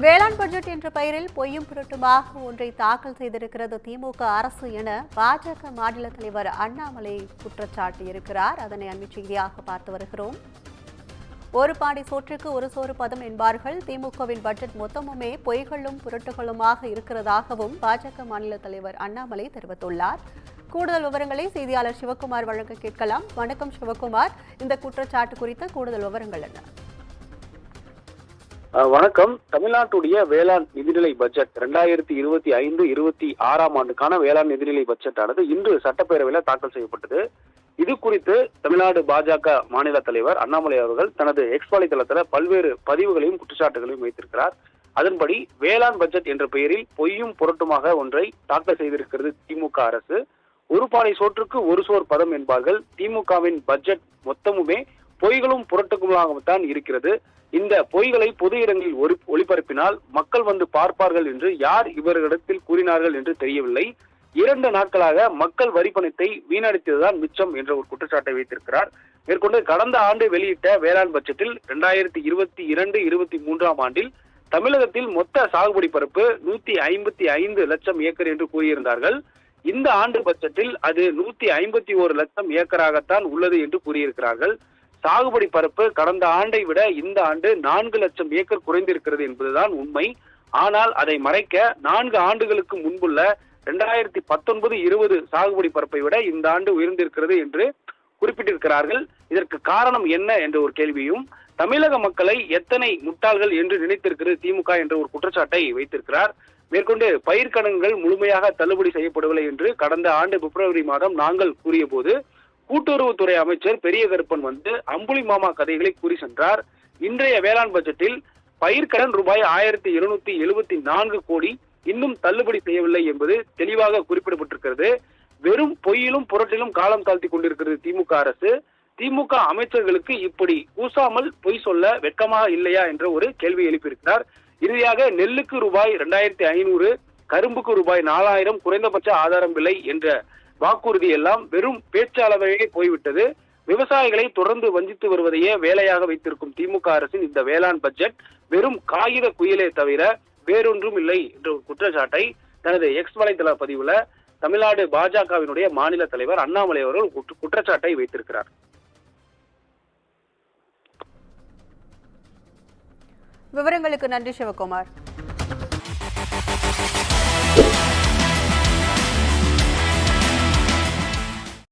வேளாண் பட்ஜெட் என்ற பெயரில் பொய்யும் புரட்டுமாக ஒன்றை தாக்கல் செய்திருக்கிறது திமுக அரசு என பாஜக மாநில தலைவர் அண்ணாமலை குற்றச்சாட்டியிருக்கிறார். அதனை அண்மை செய்தியாக பார்த்து வருகிறோம். ஒரு பாடி சோற்றுக்கு ஒரு சோறு பதம் என்பார்கள். திமுகவின் பட்ஜெட் மொத்தமுமே பொய்களும் புரட்டுகளுமாக இருக்கிறதாகவும் பாஜக மாநில தலைவர் அண்ணாமலை தெரிவித்துள்ளார். கூடுதல் விவரங்களை செய்தியாளர் சிவகுமார் வழங்க கேட்கலாம். வணக்கம் சிவகுமார், இந்த குற்றச்சாட்டு குறித்த கூடுதல் விவரங்கள் என்ன? வணக்கம். தமிழ்நாட்டுடைய வேளாண் நிதிநிலை பட்ஜெட் 2025-26 ஆண்டுக்கான வேளாண் நிதிநிலை பட்ஜெட் ஆனது இன்று சட்டப்பேரவையில் தாக்கல் செய்யப்பட்டது. இது குறித்து தமிழ்நாடு பாஜக மாநில தலைவர் அண்ணாமலை அவர்கள் தனது எக்ஸ் வலைதளத்தில் பல்வேறு பதிவுகளையும் குற்றச்சாட்டுகளையும் வைத்திருக்கிறார். அதன்படி வேளாண் பட்ஜெட் என்ற பெயரில் பொய்யும் புரட்டுமாக ஒன்றை தாக்கல் செய்திருக்கிறது திமுக அரசு. ஒரு பானை சோற்றுக்கு ஒரு சோர் பதம் என்பார்கள். திமுகவின் பட்ஜெட் மொத்தமுமே பொய்களும் புரட்டுகளாகத்தான் இருக்கிறது. இந்த பொய்களை பொது இடங்களில் ஒளிபரப்பினால் மக்கள் வந்து பார்ப்பார்கள் என்று யார் இவர்களிடத்தில் கூறினார்கள் என்று தெரியவில்லை. 2 நாட்களாக மக்கள் வரி பணத்தை வீணடித்ததுதான் மிச்சம் என்ற ஒரு குற்றச்சாட்டை வைத்திருக்கிறார். மேற்கொண்டு கடந்த ஆண்டு வெளியிட்ட வேளாண் பட்ஜெட்டில் 2022-23 ஆண்டில் தமிழகத்தில் மொத்த சாகுபடி பரப்பு 155 லட்சம் ஏக்கர் என்று கூறியிருந்தார்கள். இந்த ஆண்டு பட்ஜெட்டில் அது 151 லட்சம் ஏக்கராகத்தான் உள்ளது என்று கூறியிருக்கிறார்கள். சாகுபடி பரப்பு கடந்த ஆண்டை விட இந்த ஆண்டு 4 லட்சம் ஏக்கர் குறைந்திருக்கிறது என்பதுதான் உண்மை. ஆனால் அதை மறைக்க 4 ஆண்டுகளுக்கு முன்புள்ள 2019-20 சாகுபடி பரப்பை விட இந்த ஆண்டு உயர்ந்திருக்கிறது என்று குறிப்பிட்டிருக்கிறார்கள். இதற்கு காரணம் என்ன என்ற ஒரு கேள்வியும், தமிழக மக்களை எத்தனை முட்டாள்கள் என்று நினைத்திருக்கிறது திமுக என்ற ஒரு குற்றச்சாட்டை வைத்திருக்கிறார். மேற்கொண்டு பயிர்க்கடன்கள் முழுமையாக தள்ளுபடி செய்யப்படவில்லை என்று கடந்த ஆண்டு பிப்ரவரி மாதம் நாங்கள் கூறிய போது கூட்டுறவுத்துறை அமைச்சர் பெரிய கருப்பன் வந்து அம்புலி மாமா கதைகளை கூறி சென்றார். இன்றைய வேளாண் பட்ஜெட்டில் பயிர்க்கடன் ரூபாய் 1774 கோடி இன்னும் தள்ளுபடி செய்யவில்லை என்பது தெளிவாக குறிப்பிடப்பட்டிருக்கிறது. வெறும் பொய்யிலும் புரட்டிலும் காலம் தாழ்த்தி கொண்டிருக்கிறது திமுக அரசு. திமுக அமைச்சர்களுக்கு இப்படி கூசாமல் பொய் சொல்ல வெட்கமாக இல்லையா என்ற ஒரு கேள்வி எழுப்பியிருக்கிறார். இறுதியாக நெல்லுக்கு ரூபாய் 2500, கரும்புக்கு ரூபாய் 4000 குறைந்தபட்ச ஆதாரம் விலை என்ற வாக்குறுதி எல்லாம் வெறும் பேச்சாளர்களே போய்விட்டது. விவசாயிகளை தொடர்ந்து வஞ்சித்து வருவதையே வேலையாக வைத்திருக்கும் திமுக அரசின் இந்த வேளாண் பட்ஜெட் வெறும் காகித குயிலே தவிர வேறொன்றும் இல்லை என்ற ஒரு குற்றச்சாட்டை தனது எக்ஸ் வலைதள பதிவுல தமிழ்நாடு பாஜகவினுடைய மாநில தலைவர் அண்ணாமலை அவர்கள் குற்றச்சாட்டை வைத்திருக்கிறார். விவரங்களுக்கு நன்றி சிவகுமார்.